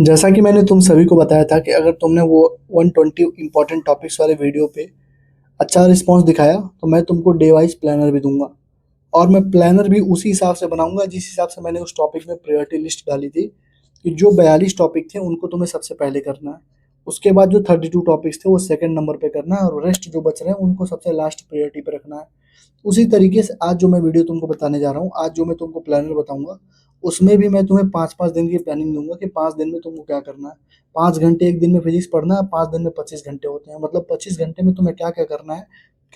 जैसा कि मैंने तुम सभी को बताया था कि अगर तुमने वो 120 इंपॉर्टेंट टॉपिक्स वाले वीडियो पे अच्छा रिस्पॉन्स दिखाया तो मैं तुमको डे वाइज प्लानर भी दूंगा। और मैं प्लानर भी उसी हिसाब से बनाऊंगा जिस हिसाब से मैंने उस टॉपिक में प्रायोरिटी लिस्ट डाली थी कि जो 42 टॉपिक थे उनको तुम्हें सबसे पहले करना है। उसके बाद जो 32 टॉपिक्स थे वो सेकंड नंबर पे करना है और रेस्ट जो बच रहे हैं उनको सबसे लास्ट प्रायोरिटी पे रखना है। उसी तरीके से आज जो मैं वीडियो तुमको बताने जा रहा हूँ, आज जो मैं तुमको प्लानर बताऊंगा, उसमें भी मैं तुम्हें 5-5 दिन की प्लानिंग दूंगा कि 5 दिन में तुमको क्या करना है। 5 घंटे एक दिन में फिजिक्स पढ़ना है, 5 दिन में 25 घंटे होते हैं। मतलब 25 घंटे में तुम्हें क्या-क्या करना है,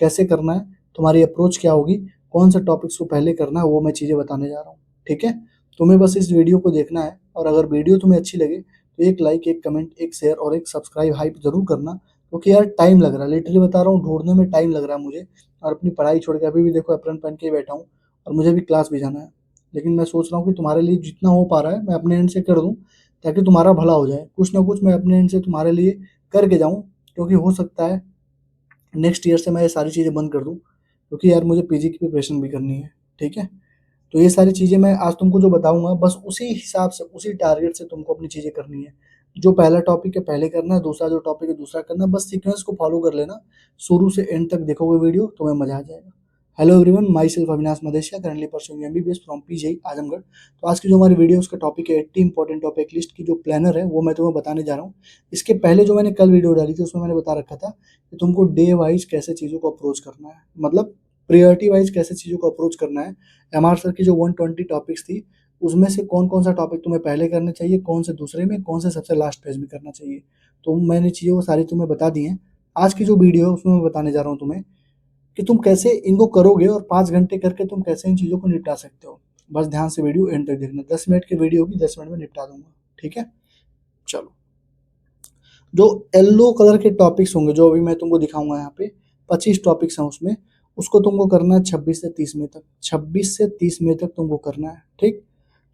कैसे करना है, तुम्हारी अप्रोच क्या होगी, कौन से टॉपिक्स को पहले करना है, वो मैं चीज़ें बताने जा रहा हूँ। ठीक है? तुम्हें बस इस वीडियो को देखना है और अगर वीडियो तुम्हें अच्छी लगे तो एक लाइक, एक कमेंट, एक शेयर और एक सब्सक्राइब हाइप ज़रूर करना, क्योंकि यार टाइम लग रहा है, लिटरली बता रहा हूँ, ढूँढने में टाइम लग रहा है मुझे। और अपनी पढ़ाई छोड़ के अभी भी देखो एप्रन पहन के ही बैठा हूँ और मुझे भी क्लास भी जाना है। लेकिन मैं सोच रहा हूँ कि तुम्हारे लिए जितना हो पा रहा है मैं अपने एंड से कर दूँ, ताकि तुम्हारा भला हो जाए। कुछ ना कुछ मैं अपने एंड से तुम्हारे लिए करके जाऊँ, क्योंकि हो सकता है नेक्स्ट ईयर से मैं ये सारी चीज़ें बंद कर दूँ, क्योंकि यार मुझे पीजी की प्रिपरेशन भी करनी है। ठीक है? तो ये सारी चीज़ें मैं आज तुमको जो बताऊँगा बस उसी हिसाब से, उसी टारगेट से तुमको अपनी चीज़ें करनी है। जो पहला टॉपिक है पहले करना है, दूसरा जो टॉपिक है दूसरा करना है, बस सीक्वेंस को फॉलो कर लेना। शुरू से एंड तक देखोगे वीडियो, तुम्हें मज़ा आ जाएगा। Hello everyone, my self Avinash Madeshiya, currently pursuing MBBS from PGI Azamgarh. तो आज की जो हमारी वीडियो उसका टॉपिक है 80 इंपॉर्टेंट टॉपिक लिस्ट की जो प्लानर है वो मैं तुम्हें बताने जा रहा हूँ। इसके पहले जो मैंने कल वीडियो डाली थी उसमें मैंने बता रखा था कि तुमको डे वाइज कैसे चीज़ों को अप्रोच करना है, मतलब प्रायोरिटी वाइज कैसे चीज़ों को अप्रोच करना है। एमआर सर की जो 120 टॉपिक्स थी उसमें से कौन-कौन सा टॉपिक तुम्हें पहले करने चाहिए, कौन से दूसरे में, कौन से सबसे लास्ट पेज में करना चाहिए। तो मैंने चीज़ें वो सारी तुम्हें बता दी हैं। आज की जो वीडियो है उसमें मैं बताने जा रहा हूँ तुम्हें कि तुम कैसे इनको करोगे और 5 घंटे करके तुम कैसे इन चीज़ों को निपटा सकते हो। बस ध्यान से वीडियो एंड तक देखना। 10 मिनट की वीडियो होगी, 10 मिनट में निपटा दूँगा। ठीक है? चलो। जो येलो कलर के टॉपिक्स होंगे जो अभी मैं तुमको दिखाऊँगा यहाँ पे, 25 टॉपिक्स हैं उसमें, उसको तुमको करना है 26 से 30 मई तक। 26 से 30 मई तक तुमको करना है, ठीक?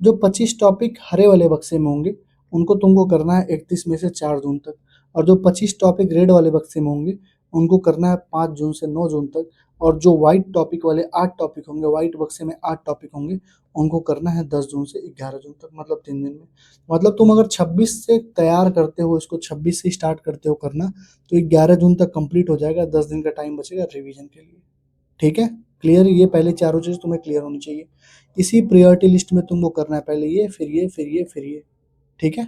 जो 25 टॉपिक हरे वाले बक्से में होंगे, उनको तुमको करना है 31 मई से 4 जून तक। और जो 25 टॉपिक रेड वाले बक्से में होंगे, उनको करना है 5 जून से 9 जून तक। और जो व्हाइट टॉपिक वाले 8 टॉपिक होंगे, व्हाइट बक्से में 8 टॉपिक होंगे, उनको करना है 10 जून से 11 जून तक, मतलब 3 दिन में। मतलब तुम अगर 26 से तैयार करते हो, इसको 26 से स्टार्ट करते हो करना, तो 11 जून तक कंप्लीट हो जाएगा, 10 दिन का टाइम बचेगा रिवीजन के लिए। ठीक है? क्लियर? ये पहले चारों चीज़ तुम्हें क्लियर होनी चाहिए। इसी प्रायोरिटी लिस्ट में तुमको करना है पहले ये, फिर ये, फिर ये, फिर ये। ठीक है?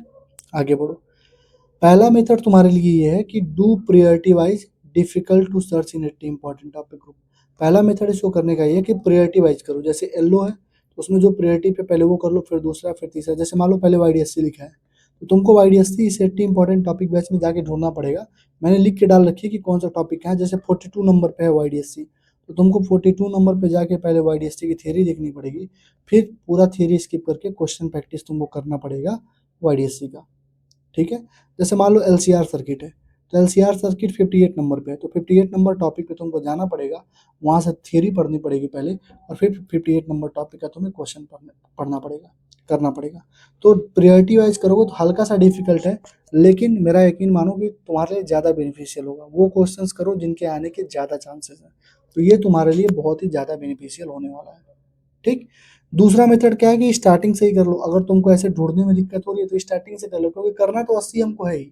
आगे बढ़ो। पहला मेथड तुम्हारे लिए ये है कि do priority wise difficult to search in 80 important topic group. पहला मेथड इसको करने का ये है कि प्रायोरिटी वाइज करो। जैसे येलो है तो उसमें जो प्रायोरिटी पे पहले वो कर लो, फिर दूसरा, फिर तीसरा। जैसे मान लो पहले वाईडीएससी लिखा है तो तुमको वाईडीएससी इस 80 इंपॉर्टेंट टॉपिक बैच में जाके ढूंढना पड़ेगा। मैंने लिख के डाल रखी है कि कौन सा टॉपिक है। जैसे 42 नंबर पे है वाईडीएससी, तो तुमको 42 नंबर पे जाके पहले वाईडीएससी की थ्योरी देखनी पड़ेगी, फिर पूरा थ्योरी स्किप करके क्वेश्चन प्रैक्टिस तुमको करना पड़ेगा वाईडीएससी का। ठीक है? जैसे मान लो एलसीआर सर्किट है, तो एलसीआर सर्किट 58 नंबर पे है, तो 58 नंबर टॉपिक पे तुमको जाना पड़ेगा, वहाँ से थ्योरी पढ़नी पड़ेगी पहले, और फिर 58 नंबर टॉपिक का तुम्हें क्वेश्चन पढ़ना पड़ेगा, करना पड़ेगा। तो प्रायोरिटी वाइज करोगे तो हल्का सा डिफिकल्ट है, लेकिन मेरा यकीन मानो कि तुम्हारे लिए ज़्यादा बेनिफिशियल होगा। वो क्वेश्चंस करो जिनके आने के ज़्यादा चांसेस हैं, तो ये तुम्हारे लिए बहुत ही ज़्यादा बेनिफिशियल होने वाला है। ठीक? दूसरा मेथड क्या है कि स्टार्टिंग से ही कर लो। अगर तुमको ऐसे ढूँढने में दिक्कत हो रही है तो स्टार्टिंग से कर लो, क्योंकि करना तो 80 हमको है ही।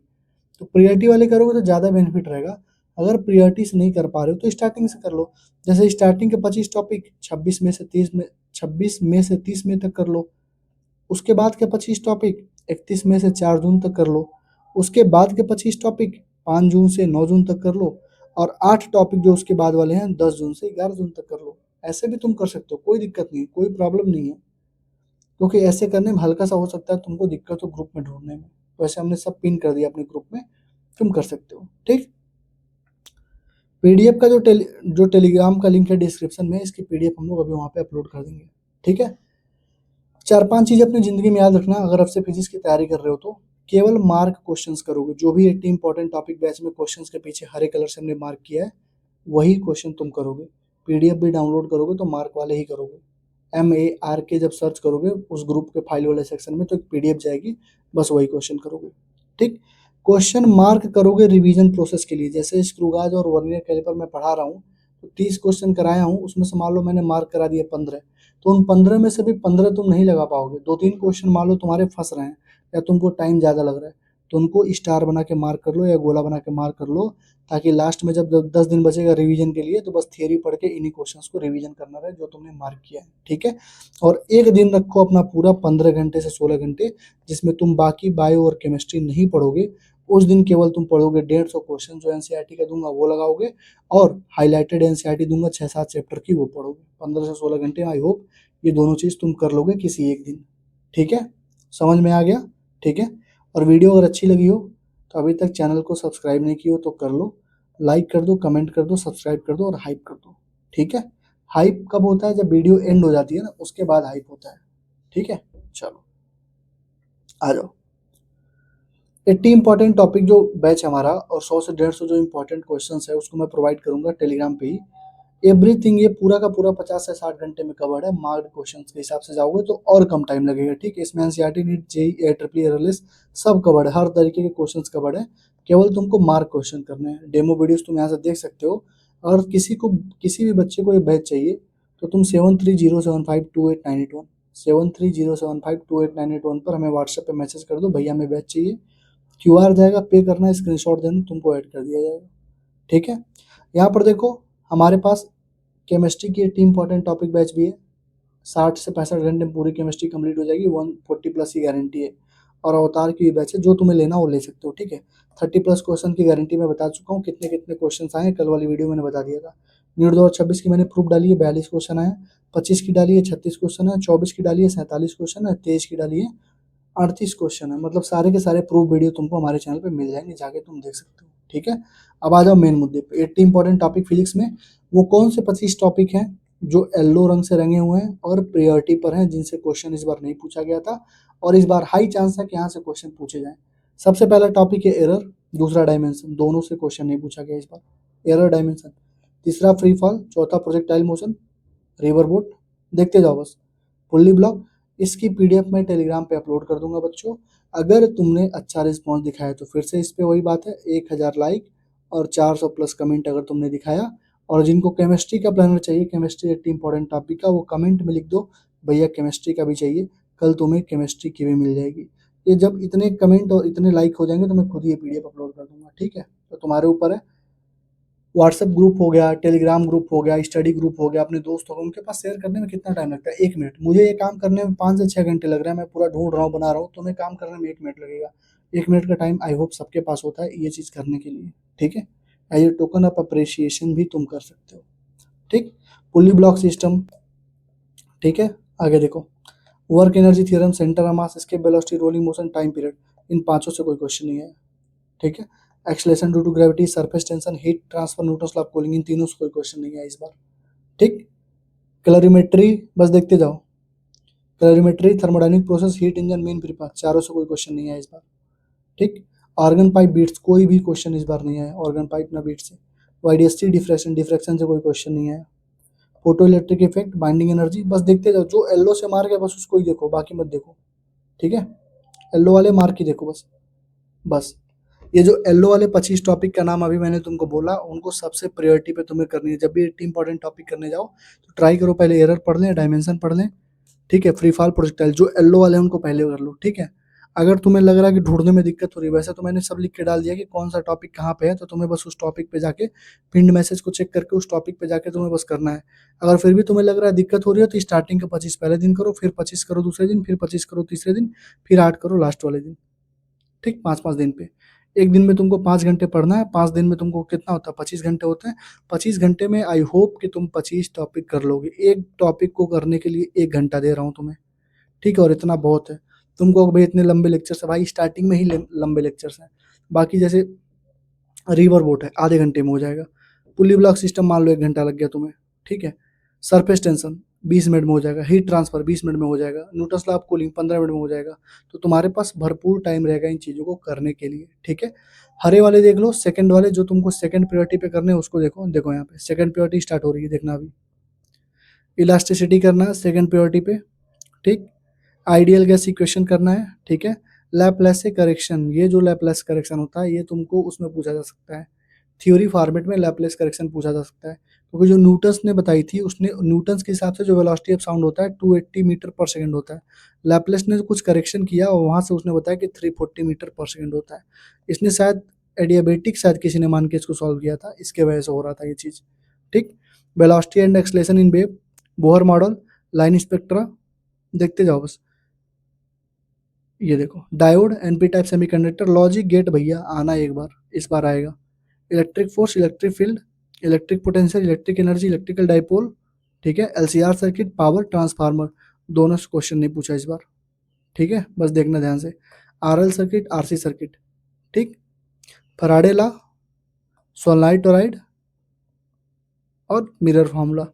तो प्रायोरिटी वाले करोगे तो ज़्यादा बेनिफिट रहेगा। अगर प्रायोरिटी से नहीं कर पा रहे हो तो स्टार्टिंग से कर लो। जैसे स्टार्टिंग के 25 टॉपिक 26 मई से 30 मई तक कर लो। उसके बाद के 25 टॉपिक 31 मई से 4 जून तक कर लो। उसके बाद के 25 टॉपिक 5 जून से 9 जून तक कर लो। और 8 टॉपिक जो उसके बाद वाले हैं 10 जून से 11 जून तक कर लो। ऐसे भी तुम कर सकते हो, कोई दिक्कत नहीं है, कोई प्रॉब्लम नहीं है। क्योंकि ऐसे करने में हल्का सा हो सकता है तुमको दिक्कत हो ग्रुप में ढूंढने में। वैसे हमने सब पिन कर दिया अपने ग्रुप में, तुम कर सकते हो। ठीक? पीडीएफ का जो टेलीग्राम का लिंक है डिस्क्रिप्शन में, इसकी पीडीएफ हम लोग अभी वहाँ पे अपलोड कर देंगे। ठीक है? 4-5 चीज़ें अपनी ज़िंदगी में याद रखना। अगर अब से फिजिक्स की तैयारी कर रहे हो तो केवल मार्क क्वेश्चंस करोगे। जो भी 80 इंपॉर्टेंट टॉपिक बैच में क्वेश्चंस के पीछे हरे कलर से हमने मार्क किया है, वही क्वेश्चन तुम करोगे। पीडीएफ भी डाउनलोड करोगे तो मार्क वाले ही करोगे। MARK जब सर्च करोगे उस ग्रुप के फाइल वाले सेक्शन में तो एक पीडीएफ जाएगी, बस वही क्वेश्चन करोगे। ठीक? क्वेश्चन मार्क करोगे रिवीजन प्रोसेस के लिए। जैसे स्क्रू गाज और वर्नियर कैलिपर मैं पढ़ा रहा हूँ, तो 30 क्वेश्चन कराया हूँ, उसमें से मान लो मैंने मार्क करा दिया 15, तो उन 15 में से भी 15 तुम नहीं लगा पाओगे। 2-3 क्वेश्चन मान लो तुम्हारे फंस रहे हैं, या तुमको टाइम ज़्यादा लग रहा है तो उनको स्टार बना के मार्क कर लो या गोला बना के मार्क कर लो, ताकि लास्ट में जब 10 दिन बचेगा रिवीजन के लिए तो बस थियरी पढ़ के इन्हीं क्वेश्चंस को रिवीजन करना रहे जो तुमने मार्क किया है, ठीक है। और एक दिन रखो अपना पूरा 15 घंटे से 16 घंटे, जिसमें तुम बाकी बायो और केमिस्ट्री नहीं पढ़ोगे। उस दिन केवल तुम पढ़ोगे 150 क्वेश्चन जो एनसीईआरटी का दूंगा वो लगाओगे, और हाईलाइटेड एनसीईआरटी दूंगा 6-7 चैप्टर की वो पढ़ोगे 15 से 16 घंटे। आई होप ये दोनों चीज़ तुम कर लोगे किसी एक दिन, ठीक है। समझ में आ गया, ठीक है। और वीडियो अगर अच्छी लगी हो तो अभी तक चैनल को सब्सक्राइब नहीं किया हो तो कर लो, लाइक कर दो, कमेंट कर दो, सब्सक्राइब कर दो और हाइप कर दो, ठीक है। हाइप कब होता है? जब वीडियो एंड हो जाती है ना, उसके बाद हाइप होता है, ठीक है। चलो आ जाओ। 80 इंपॉर्टेंट टॉपिक जो बैच हमारा और 100 से 150 जो इंपॉर्टेंट क्वेश्चंस है उसको मैं प्रोवाइड करूंगा टेलीग्राम पे ही। एवरीथिंग ये पूरा का पूरा 50 से 60 घंटे में कवर्ड है। मार्क्ड क्वेश्चंस के हिसाब से जाओगे तो और कम टाइम लगेगा, ठीक है। इसमें एनसीईआरटी, नीट, जेईई, एआईईई, एआरएलएस सब कवर्ड है, हर तरीके के क्वेश्चंस कवर्ड है। केवल तुमको मार्क क्वेश्चन करने हैं। डेमो वीडियोस तुम यहाँ से देख सकते हो। और किसी भी बच्चे को ये बैच चाहिए तो तुम 7307528981 7307528981 पर हमें व्हाट्सएप पे मैसेज कर दो, भैया हमें बैच चाहिए। क्यूआर जाएगा, पे करना है, स्क्रीनशॉट देना, तुमको ऐड कर दिया जाएगा, ठीक है। यहाँ पर देखो हमारे पास केमिस्ट्री की 80 इंपॉर्टेंट टॉपिक बैच भी है। 60 से 65 घंटे में पूरी केमिस्ट्री कंप्लीट हो जाएगी, 140 प्लस की गारंटी है। और अवतार की भी बैच है, जो तुम्हें लेना वो ले सकते हो, ठीक है। 30 प्लस क्वेश्चन की गारंटी मैं बता चुका हूँ, कितने कितने क्वेश्चन आए हैं, कल वाली वीडियो मैंने बता दिया था। नीट 2026 की मैंने प्रूफ डाली है, 42 क्वेश्चन आए, 25 की डाली है 36 क्वेश्चन है, 24 की डाली है 47 क्वेश्चन है, 23 की डाली है 38 क्वेश्चन है। मतलब सारे के सारे प्रूफ वीडियो तुमको हमारे चैनल पे मिल जाएंगे, जाके तुम देख सकते हो, ठीक है। अब आ जाओ मेन मुद्दे पे। 80 इंपॉर्टेंट टॉपिक फिजिक्स में वो कौन से 25 टॉपिक हैं जो येलो रंग से रंगे हुए हैं और प्रायोरिटी पर हैं, जिनसे क्वेश्चन इस बार नहीं पूछा गया था और इस बार हाई चांस है कि यहाँ से क्वेश्चन पूछे जाएं। सबसे पहला टॉपिक है एरर, दूसरा डायमेंशन, दोनों से क्वेश्चन नहीं पूछा गया इस बार, एरर डायमेंशन। तीसरा फ्री फॉल, चौथा प्रोजेक्टाइल मोशन, रिवर बोट, देखते जाओ बस। फुल्ली ब्लॉक, इसकी पीडीएफ मैं टेलीग्राम पे अपलोड कर दूंगा बच्चों। अगर तुमने अच्छा रिस्पॉन्स दिखाया तो फिर से इस पे वही बात है, 1000 लाइक और 400 प्लस कमेंट अगर तुमने दिखाया। और जिनको केमिस्ट्री का प्लानर चाहिए, केमिस्ट्री 80 इंपॉर्टेंट टॉपिक का, वो कमेंट में लिख दो भैया केमिस्ट्री का भी चाहिए, कल तुम्हें केमिस्ट्री की भी मिल जाएगी। ये जब इतने कमेंट और इतने लाइक हो जाएंगे तो मैं खुद ही ये पीडीएफ अपलोड कर दूंगा, ठीक है। तो तुम्हारे ऊपर है। व्हाट्सएप ग्रुप हो गया, टेलीग्राम ग्रुप हो गया, स्टडी ग्रुप हो गया, अपने दोस्त हो गए, उनके पास शेयर करने में कितना टाइम लगता है? 1 मिनट। मुझे ये काम करने में 5 से 6 घंटे लग रहा है, मैं पूरा ढूंढ रहा हूँ, बना रहा हूँ, तुम्हें काम करने में 1 मिनट लगेगा। 1 मिनट का टाइम आई होप सबके पास होता है ये चीज़ करने के लिए, ठीक है। As a token of appreciation भी तुम कर सकते हो, ठीक। पुली ब्लॉक सिस्टम, ठीक है। आगे देखो, work energy theorem, centre of mass, escape velocity, rolling motion, time period, इन पांचों से कोई क्वेश्चन नहीं है, ठीक है। Acceleration due to gravity, surface tension, heat transfer, Newton's law of cooling, इन तीनों से कोई क्वेश्चन नहीं है इस बार, ठीक। कैलोरीमेट्री बस देखते जाओ, calorimetry, thermodynamic process, heat engine, mean free path, चारों से कोई क्वेश्चन नहीं है इस बार, ठीक। ऑर्गन पाइप बीट्स, कोई भी क्वेश्चन इस बार नहीं है, ऑर्गन पाइप ना बीट से। वाईडीएसटी, डिफ्रैक्शन, डिफ्रैक्शन से कोई क्वेश्चन नहीं है। Photo electric effect, binding energy, बस देखते जाओ, जो येलो से मार्क है बस उसको ही देखो, बाकी मत देखो, ठीक है। येलो वाले मार्क ही देखो बस। बस ये जो येलो वाले 25 टॉपिक का नाम अभी मैंने तुमको बोला, उनको सबसे प्रायोरिटी पे तुम्हें करनी है। जब भी 80 इंपॉर्टेंट टॉपिक करने जाओ तो ट्राई करो पहले एरर पढ़ लें, डायमेंशन पढ़ लें, ठीक है। फ्री फॉल, प्रोजेक्टाइल, जो येलो वाले हैं उनको पहले कर लो, ठीक है। अगर तुम्हें लग रहा है कि ढूंढने में दिक्कत हो रही है, वैसे तो मैंने सब लिख के डाल दिया कि कौन सा टॉपिक कहाँ पे है, तो तुम्हें बस उस टॉपिक पे जाके पिंड मैसेज को चेक करके उस टॉपिक पे जाके तुम्हें बस करना है। अगर फिर भी तुम्हें लग रहा है दिक्कत हो रही है तो स्टार्टिंग का 25 पहले दिन करो, फिर 25 करो दूसरे दिन, फिर 25 करो तीसरे दिन, फिर 8 करो लास्ट वाले दिन, ठीक। 5-5 दिन पे, एक दिन में तुमको 5 घंटे पढ़ना है, 5 दिन में तुमको कितना होता है? 25 घंटे होते हैं। 25 घंटे में आई होप कि तुम 25 टॉपिक कर लोगे। एक टॉपिक को करने के लिए 1 घंटा दे रहा हूँ तुम्हें, ठीक है। और इतना बहुत है। तुमको भाई इतने लंबे लेक्चर्स है, भाई स्टार्टिंग में ही लंबे लेक्चर्स हैं। बाकी जैसे रिवर बोट है, आधे घंटे में हो जाएगा। पुली ब्लॉक सिस्टम मान लो 1 घंटा लग गया तुम्हें, ठीक है। सरफेस टेंशन 20 मिनट में हो जाएगा, हीट ट्रांसफर 20 मिनट में हो जाएगा, Newton's law of cooling 15 minute में हो जाएगा। तो तुम्हारे पास भरपूर टाइम रहेगा इन चीज़ों को करने के लिए, ठीक है। हरे वाले देख लो, सेकंड वाले जो तुमको सेकंड प्रायोरिटी पे करने हैं उसको देखो। देखो यहाँ पे सेकंड प्रायोरिटी स्टार्ट हो रही है, देखना अभी। इलास्टिसिटी करना है सेकंड प्रायोरिटी पे, ठीक। आइडियल गैस इक्वेशन करना है, ठीक है। लैपलेस करेक्शन, ये जो लैपलेस करेक्शन होता है ये तुमको उसमें पूछा जा सकता है, थ्योरी फॉर्मेट में लैपलेस करेक्शन पूछा जा सकता है। क्योंकि जो न्यूटन्स ने बताई थी, उसने न्यूटन्स के हिसाब से जो वेलोसिटी ऑफ साउंड होता है 280 मीटर पर सेकंड होता है। लैपलेस ने कुछ करेक्शन किया और वहाँ से उसने बताया कि 340 मीटर पर सेकंड होता है। इसने शायद एडियाबेटिक शायद किसी ने मान के इसको सॉल्व किया था, इसके वजह से हो रहा था ये चीज़। ठीक, velocity and acceleration in wave, Bohr model, line spectra, देखते जाओ बस। ये देखो, diode, NP type semiconductor, logic gate भैया आना एक बार, इस बार आएगा। Electric force, electric field, electric potential, electric energy, electrical dipole, ठीक है। एलसीआर सर्किट, पावर ट्रांसफार्मर, दोनों से क्वेश्चन नहीं पूछा इस बार, ठीक है, बस देखना ध्यान से। आरएल सर्किट, आरसी सर्किट, ठीक। फराडे लॉ, सोलेनॉइड टोरॉइड और mirror formula,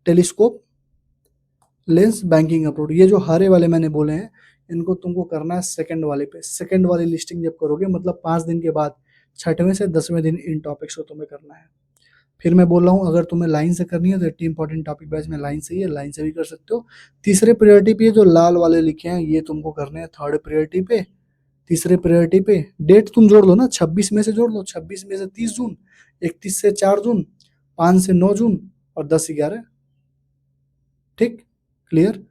telescope, lens, banking approach. ये जो हरे वाले मैंने बोले हैं, इनको तुमको करना है सेकंड वाले पे। सेकंड वाली लिस्टिंग जब करोगे, मतलब 5 दिन के बाद 6वें से 10वें दिन इन टॉपिक्स को तुम्हें करना है। फिर मैं बोल रहा हूँ, अगर तुम्हें लाइन से करनी है तो 80 इंपॉर्टेंट टॉपिक बैच में लाइन से ही है, लाइन से भी कर सकते हो। तीसरे प्रायोरिटी पे जो लाल वाले लिखे हैं, ये तुमको करने हैं थर्ड प्रायोरिटी पे। तीसरे प्रायोरिटी पे डेट तुम जोड़ लो ना, 26 में से जोड़ लो, 26 में से 30 जून, 31 से 4 जून, 5 से 9 जून और 10-11, ठीक, क्लियर।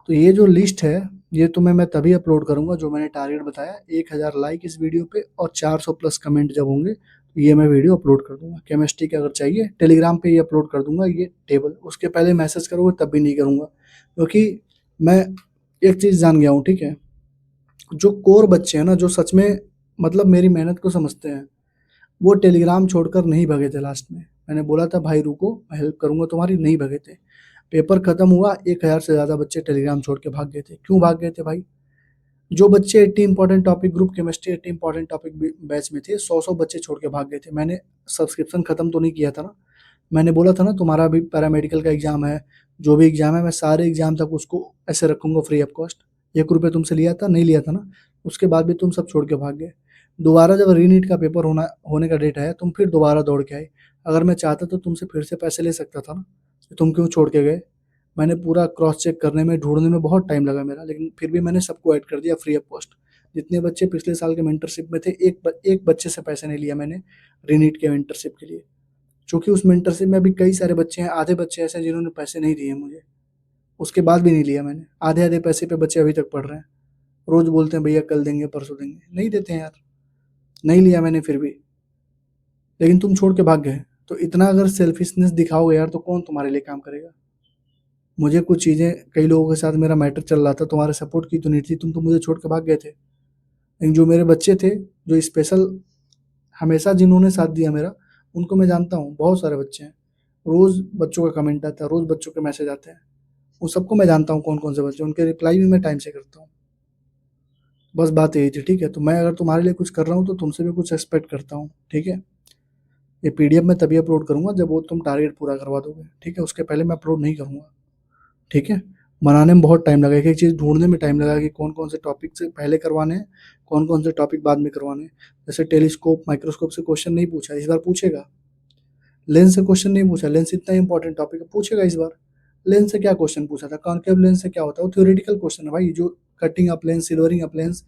तो ये जो लिस्ट है, ये तुम्हें मैं तभी अपलोड करूंगा जो मैंने टारगेट बताया, 1000 लाइक इस वीडियो पे और 400 प्लस कमेंट जब होंगे तो ये मैं वीडियो अपलोड कर दूंगा। केमिस्ट्री का अगर चाहिए टेलीग्राम पे ये अपलोड कर दूंगा ये टेबल, उसके पहले मैसेज करोगे तब भी नहीं करूंगा, क्योंकि मैं एक चीज़ जान गया हूँ, ठीक है। जो कोर बच्चे हैं ना, जो सच में मतलब मेरी मेहनत को समझते हैं, वो टेलीग्राम छोड़कर नहीं भगे थे। लास्ट में मैंने बोला था भाई रुको, मैं हेल्प करूंगा तुम्हारी, नहीं भगे थे। पेपर खत्म हुआ, 1000 से ज़्यादा बच्चे टेलीग्राम छोड़ के भाग गए थे। क्यों भाग गए थे भाई? जो बच्चे 80 important topic group chemistry 80 important topic batch में थे, 100 बच्चे छोड़ के भाग गए थे। मैंने सब्सक्रिप्शन खत्म तो नहीं किया था ना। मैंने बोला था ना तुम्हारा भी पैरामेडिकल का एग्जाम है, जो भी एग्जाम है मैं सारे एग्जाम तक उसको ऐसे रखूंगा फ्री ऑफ कॉस्ट। 1 रुपये तुमसे लिया था? नहीं लिया था ना। उसके बाद भी तुम सब छोड़ के भाग गए। दोबारा जब रीनीट का पेपर होने का डेट आया, तुम फिर दोबारा दौड़ के आए। अगर मैं चाहता तो तुमसे फिर से पैसे ले सकता था ना, तुम क्यों छोड़ के गए? मैंने पूरा क्रॉस चेक करने में, ढूँढने में बहुत टाइम लगा मेरा, लेकिन फिर भी मैंने सबको ऐड कर दिया फ्री ऑफ कॉस्ट। जितने बच्चे पिछले साल के मेंटरशिप में थे, एक बच्चे से पैसे नहीं लिया मैंने रीनीट के मेंटरशिप के लिए। चूँकि उस मेंटरशिप में अभी कई सारे बच्चे हैं, आधे बच्चे ऐसे हैं जिन्होंने पैसे नहीं दिए मुझे, उसके बाद भी नहीं लिया मैंने। आधे-आधे पैसे पे बच्चे अभी तक पढ़ रहे हैं। रोज़ बोलते हैं भैया कल देंगे, परसों देंगे, नहीं देते हैं यार। नहीं लिया मैंने फिर भी, लेकिन तुम छोड़ के भाग गए। तो इतना अगर सेल्फिशनेस दिखाओगे यार, तो कौन तुम्हारे लिए काम करेगा? मुझे कुछ चीज़ें, कई लोगों के साथ मेरा मैटर चल रहा था, तुम्हारे सपोर्ट की तो नहीं थी, तुम तो मुझे छोड़ के भाग गए थे। लेकिन जो मेरे बच्चे थे, जो स्पेशल हमेशा जिन्होंने साथ दिया मेरा, उनको मैं जानता हूँ। बहुत सारे बच्चे हैं, रोज़ बच्चों का कमेंट आता है, रोज़ बच्चों के मैसेज आते हैं। उन सबको मैं जानता हूँ कौन-कौन से बच्चे, उनके रिप्लाई भी मैं टाइम से करता हूँ। बस बात यही थी, ठीक है? तो मैं अगर तुम्हारे लिए कुछ कर रहा हूँ तो तुमसे भी कुछ एक्सपेक्ट करता हूँ, ठीक है? ये पीडीएफ मैं तभी अपलोड करूँगा जब वो तुम टारगेट पूरा करवा दोगे, ठीक है? उसके पहले मैं अपलोड नहीं करूँगा, ठीक है? बनाने में बहुत टाइम लगा, एक-एक चीज़ ढूँढने में टाइम लगा कि कौन-कौन से टॉपिक से पहले करवाने हैं, कौन-कौन से टॉपिक बाद में करवाने हैं। जैसे टेलीस्कोप, माइक्रोस्कोप से क्वेश्चन नहीं पूछा, इस बार पूछेगा। लेंस से क्वेश्चन नहीं पूछा, लेंस इतना इंपॉर्टेंट टॉपिक है, पूछेगा इस बार। लेंस से क्या क्वेश्चन पूछा था? कॉन्केव लेंस से क्या होता है? वो थ्योरेटिकल क्वेश्चन है भाई, जो cutting of lens, silvering of lens,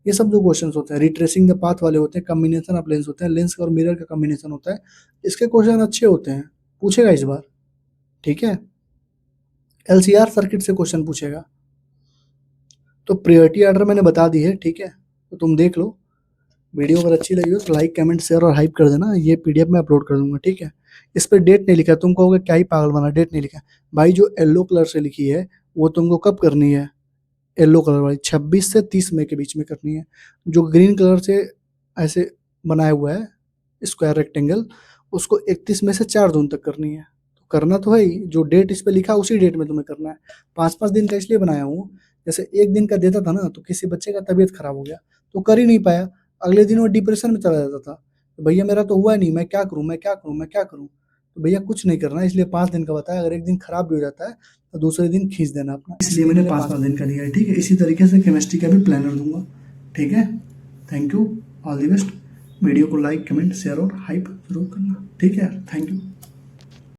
ये सब जो क्वेश्चंस होते हैं, रिट्रेसिंग द पाथ वाले होते हैं, कॉम्बिनेशन ऑफ लेंस होते हैं, लेंस और मिरर का कॉम्बिनेशन होता है। इसके क्वेश्चन अच्छे होते हैं, पूछेगा इस बार, ठीक है? एलसीआर सर्किट से क्वेश्चन पूछेगा। तो प्रायोरिटी ऑर्डर मैंने बता दी है, ठीक है? तो तुम देख लो। वीडियो अगर अच्छी लगी हो तो लाइक, कमेंट, शेयर और हाइप कर देना। ये पीडीएफ मैं अपलोड कर दूंगा, ठीक है? इस पे डेट नहीं लिखा, तुम कहोगे क्या ही पागल बना, डेट नहीं लिखा। भाई जो येलो कलर से लिखी है, वो तुमको कब करनी है? येलो कलर वाली 26 से 30 मई के बीच में करनी है। जो ग्रीन कलर से ऐसे बनाया हुआ है स्क्वायर रेक्टेंगल, उसको 31 में से 4 जून तक करनी है। तो करना तो है ही, जो डेट इस पे लिखा उसी डेट में तुम्हें करना है। 5-5 दिन का इसलिए बनाया हूँ, जैसे एक दिन का देता था ना तो किसी बच्चे का तबीयत खराब हो गया तो कर ही नहीं पाया, अगले दिन वो डिप्रेशन में चला जाता था। तो भैया मेरा तो हुआ नहीं, मैं क्या करूँ, मैं क्या करूँ, मैं क्या करूँ? तो भैया कुछ नहीं करना है, इसलिए 5 दिन का बताया। अगर एक दिन खराब भी हो जाता है तो दूसरे दिन खींच देना अपना, इसलिए मैंने 5-5 दिन का लिया है, ठीक है? इसी तरीके से केमिस्ट्री का भी प्लानर दूंगा, ठीक है? Thank you, all the best. Video को लाइक, कमेंट, शेयर और हाइप जरूर करना, ठीक है? Thank you.